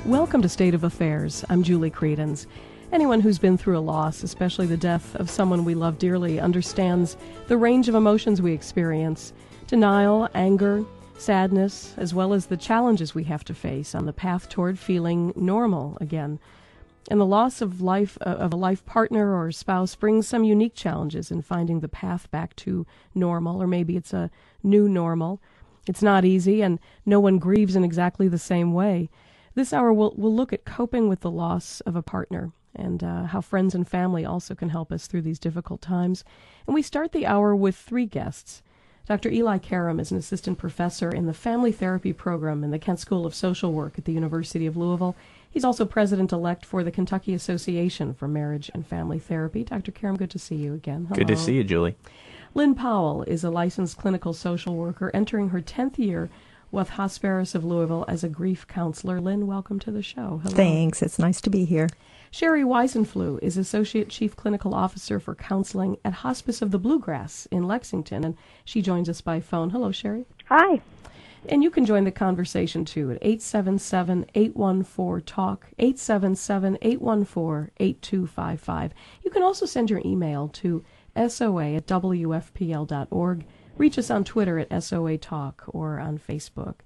Welcome to State of Affairs. I'm Julie Credens. Anyone who's been through a loss, especially the death of someone we love dearly, understands the range of emotions we experience: denial, anger, sadness, as well as the challenges we have to face on the path toward feeling normal again. And the loss of a life partner or spouse brings some unique challenges in finding the path back to normal, or maybe it's a new normal. It's not easy, and no one grieves in exactly the same way. This hour we'll look at coping with the loss of a partner and how friends and family also can help us through these difficult times. And we start the hour with three guests. Dr. Eli Karam is an assistant professor in the family therapy program in the Kent School of Social Work at the University of Louisville. He's also president-elect for the Kentucky Association for Marriage and Family Therapy. Dr. Karam, good to see you again. Hello. Good to see you, Julie. Lynn Powell is a licensed clinical social worker entering her 10th year with Hosperis of Louisville as a grief counselor. Lynn, welcome to the show. Hello. Thanks. It's nice to be here. Sherry Weisenflew is Associate Chief Clinical Officer for Counseling at Hospice of the Bluegrass in Lexington, and she joins us by phone. Hello, Sherry. Hi. And you can join the conversation, too, at 877-814-TALK, 877-814-8255. You can also send your email to soa@wfpl.org. Reach us on Twitter at SOA Talk or on Facebook.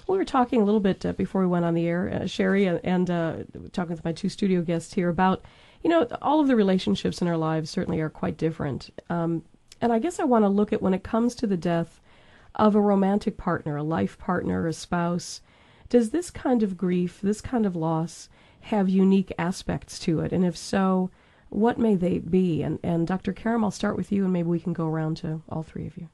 We were talking a little bit before we went on the air, Sherry, and talking with my two studio guests here about, all of the relationships in our lives certainly are quite different. And I guess I want to look at when it comes to the death of a romantic partner, a life partner, a spouse, does this kind of grief, this kind of loss have unique aspects to it? And if so, what may they be? And Dr. Karam, I'll start with you, and maybe we can go around to all three of you.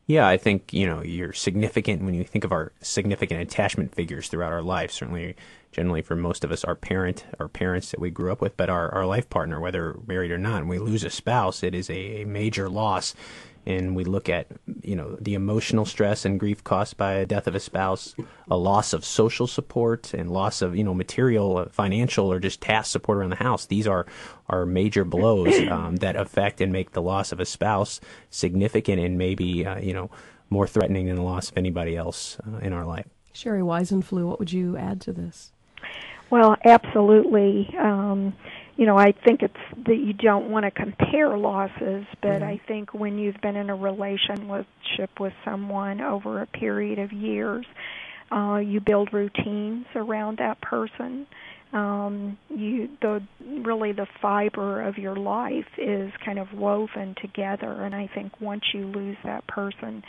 Yeah, I think, you're significant when you think of our significant attachment figures throughout our life. Certainly, generally for most of us, our parents that we grew up with, but our life partner, whether married or not, and we lose a spouse, it is a major loss. And we look at, the emotional stress and grief caused by a death of a spouse, a loss of social support, and loss of, material, financial, or just task support around the house. These are major blows that affect and make the loss of a spouse significant and maybe, more threatening than the loss of anybody else in our life. Sherry Weisenflew, what would you add to this? Well, absolutely. I think it's that you don't want to compare losses, but I think when you've been in a relationship with someone over a period of years, you build routines around that person. The fiber of your life is kind of woven together, and I think once you lose that person,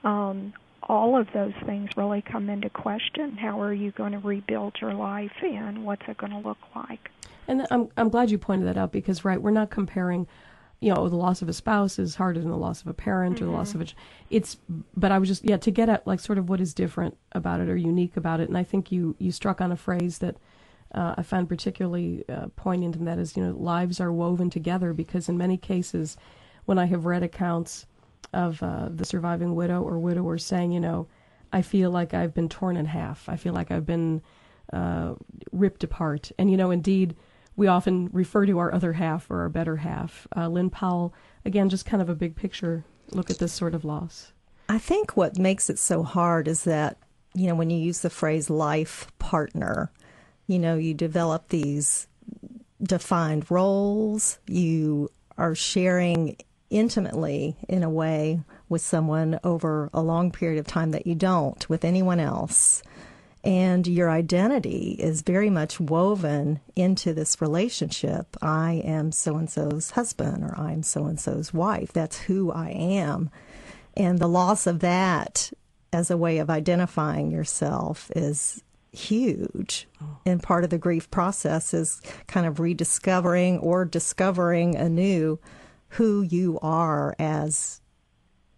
all of those things really come into question. How are you going to rebuild your life, and what's it going to look like? And I'm glad you pointed that out because, right, we're not comparing, the loss of a spouse is harder than the loss of a parent or the loss of but I was just, to get at, sort of what is different about it or unique about it. And I think you struck on a phrase that I found particularly poignant, and that is, lives are woven together, because in many cases, when I have read accounts of the surviving widow or widower saying, I feel like I've been torn in half. I feel like I've been ripped apart. And, indeed, we often refer to our other half or our better half. Lynn Powell, again, just kind of a big picture look at this sort of loss. I think what makes it so hard is that, when you use the phrase life partner, you develop these defined roles. You are sharing intimately, in a way, with someone over a long period of time that you don't with anyone else. And your identity is very much woven into this relationship. I am so-and-so's husband, or I'm so-and-so's wife. That's who I am. And the loss of that as a way of identifying yourself is huge. And part of the grief process is kind of rediscovering or discovering anew who you are as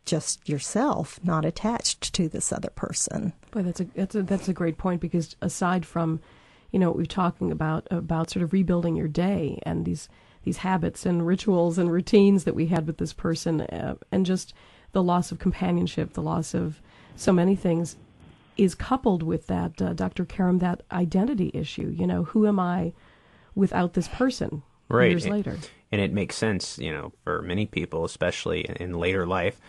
just yourself, not attached to this other person. Boy, that's a great point, because aside from, what we're talking about sort of rebuilding your day and these habits and rituals and routines that we had with this person, and just the loss of companionship, the loss of so many things, is coupled with that, Dr. Karam, that identity issue. Who am I without this person years later? And it makes sense, for many people, especially in later life,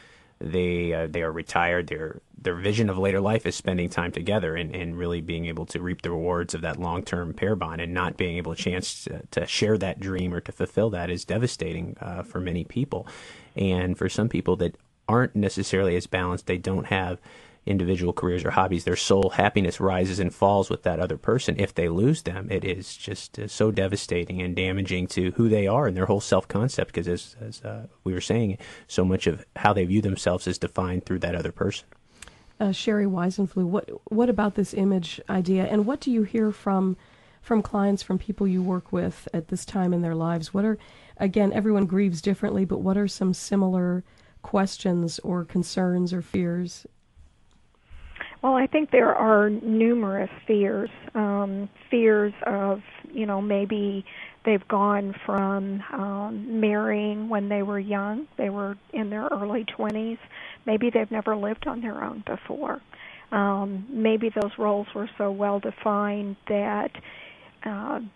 they are retired. Their vision of later life is spending time together and really being able to reap the rewards of that long-term pair bond, and not being able to chance to share that dream or to fulfill that is devastating for many people. And for some people that aren't necessarily as balanced, they don't have individual careers or hobbies, their soul happiness rises and falls with that other person. If they lose them, it is just so devastating and damaging to who they are and their whole self-concept, because as we were saying, so much of how they view themselves is defined through that other person. Sherry Weisenfluh, what about this image idea, and what do you hear from clients, from people you work with at this time in their lives? What are, again, everyone grieves differently, but what are some similar questions or concerns or fears? Well, I think there are numerous fears. Fears of, maybe they've gone from marrying when they were young, they were in their early 20s. Maybe they've never lived on their own before. Maybe those roles were so well defined that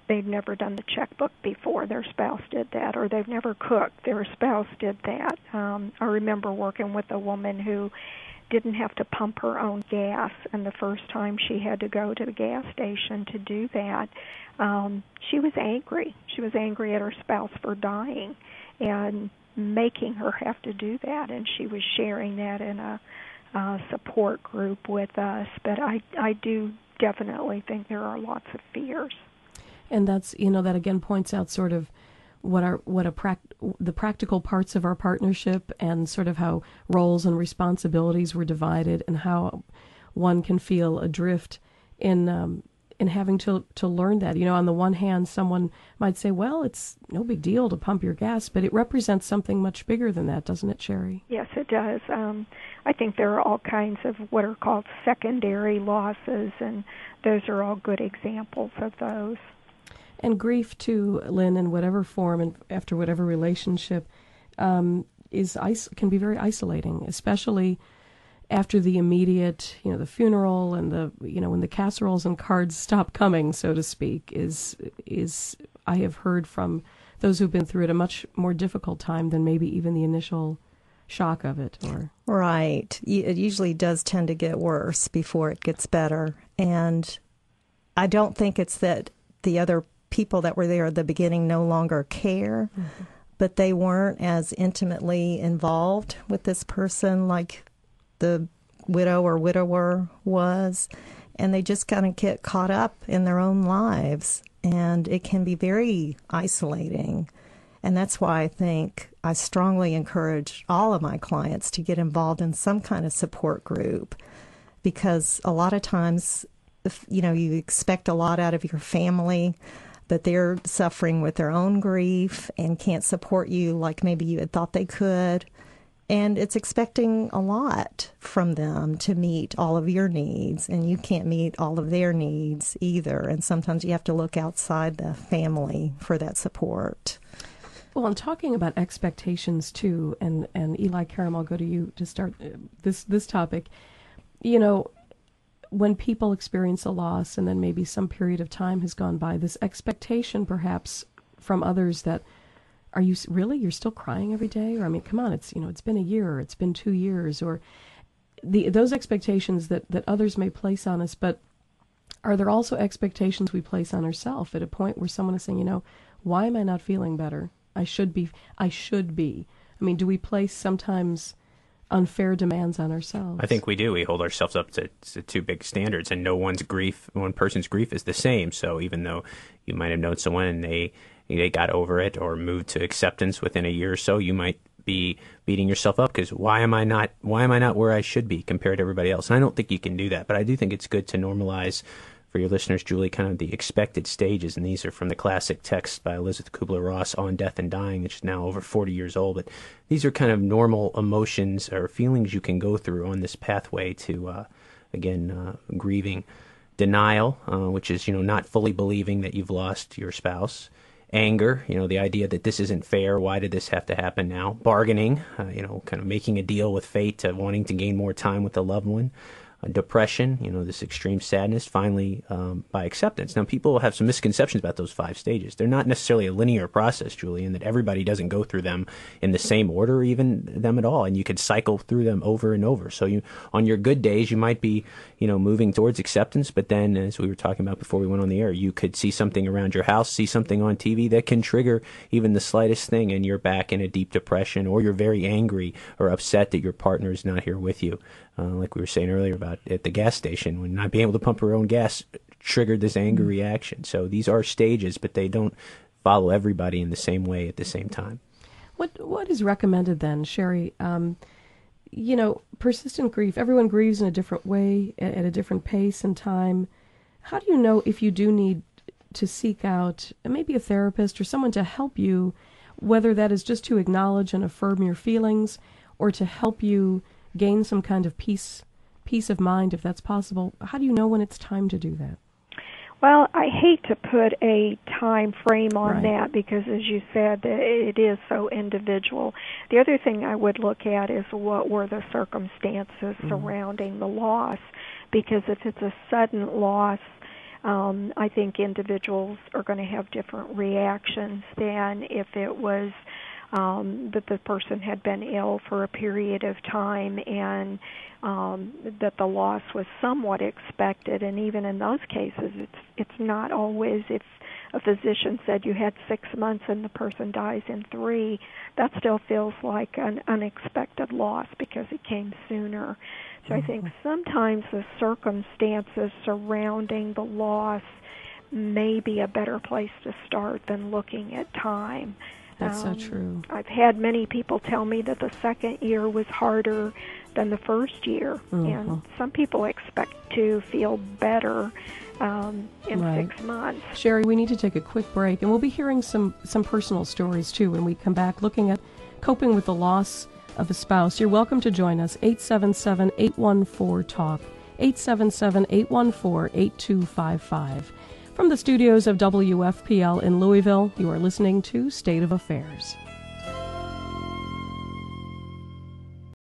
they've never done the checkbook before, their spouse did that, or they've never cooked, their spouse did that. I remember working with a woman who didn't have to pump her own gas, and the first time she had to go to the gas station to do that, she was angry. She was angry at her spouse for dying and making her have to do that, and she was sharing that in a support group with us. But I do definitely think there are lots of fears. And that's, that again points out sort of the practical parts of our partnership, and sort of how roles and responsibilities were divided, and how one can feel adrift in having to learn that. On the one hand, someone might say, well, it's no big deal to pump your gas, but it represents something much bigger than that, doesn't it, Sherry? Yes, it does. I think there are all kinds of what are called secondary losses, and those are all good examples of those. And grief, too, Lynn, in whatever form and after whatever relationship, can be very isolating, especially after the immediate, the funeral and when the casseroles and cards stop coming, so to speak, is I have heard from those who've been through it a much more difficult time than maybe even the initial shock of it. Right. It usually does tend to get worse before it gets better. And I don't think it's that the other people that were there at the beginning no longer care, but they weren't as intimately involved with this person like the widow or widower was, and they just kind of get caught up in their own lives, and it can be very isolating. And that's why I think I strongly encourage all of my clients to get involved in some kind of support group, because a lot of times, you expect a lot out of your family, but they're suffering with their own grief and can't support you like maybe you had thought they could. And it's expecting a lot from them to meet all of your needs, and you can't meet all of their needs either. And sometimes you have to look outside the family for that support. Well, and talking about expectations, too, and Eli, Karam, I'll go to you to start this topic. When people experience a loss and then maybe some period of time has gone by, this expectation perhaps from others that, are you really, you're still crying every day? Or, I mean, come on, it's been a year, or it's been 2 years, or those expectations that others may place on us. But are there also expectations we place on ourselves at a point where someone is saying, why am I not feeling better? I should be. I mean, do we place sometimes unfair demands on ourselves? I think we do. We hold ourselves up to too big standards, and one person's grief is the same. So even though you might have known someone and they got over it or moved to acceptance within a year or so, you might be beating yourself up because why am I not where I should be compared to everybody else? And I don't think you can do that, but I do think it's good to normalize for your listeners, Julie, kind of the expected stages, and these are from the classic text by Elizabeth Kubler-Ross, On Death and Dying, which is now over 40 years old. But these are kind of normal emotions or feelings you can go through on this pathway to, grieving. Denial, which is, not fully believing that you've lost your spouse. Anger, the idea that this isn't fair, why did this have to happen now? Bargaining, kind of making a deal with fate, wanting to gain more time with a loved one. depression, this extreme sadness, finally by acceptance. Now, people have some misconceptions about those 5 stages. They're not necessarily a linear process, Julie, in that everybody doesn't go through them in the same order, or even them at all, and you could cycle through them over and over. So on your good days, you might be, moving towards acceptance, but then, as we were talking about before we went on the air, you could see something around your house, see something on TV that can trigger even the slightest thing, and you're back in a deep depression, or you're very angry or upset that your partner is not here with you. Like we were saying earlier about at the gas station, when not being able to pump her own gas triggered this anger reaction. So these are stages, but they don't follow everybody in the same way at the same time. What is recommended then, Sherry? Persistent grief, everyone grieves in a different way, at a different pace and time. How do you know if you do need to seek out maybe a therapist or someone to help you, whether that is just to acknowledge and affirm your feelings or to help you gain some kind of peace of mind, if that's possible? How do you know when it's time to do that? Well, I hate to put a time frame on that because, as you said, it is so individual. The other thing I would look at is what were the circumstances surrounding the loss, because if it's a sudden loss, I think individuals are going to have different reactions than if it was that the person had been ill for a period of time and that the loss was somewhat expected. And even in those cases, it's not always, if a physician said you had 6 months and the person dies in 3, that still feels like an unexpected loss because it came sooner. So I think sometimes the circumstances surrounding the loss may be a better place to start than looking at time. That's so true. I've had many people tell me that the second year was harder than the first year, and some people expect to feel better in 6 months. Sherry, we need to take a quick break, and we'll be hearing some personal stories, too, when we come back, looking at coping with the loss of a spouse. You're welcome to join us, 877-814-TALK, 877-814-8255. From the studios of WFPL in Louisville, you are listening to State of Affairs.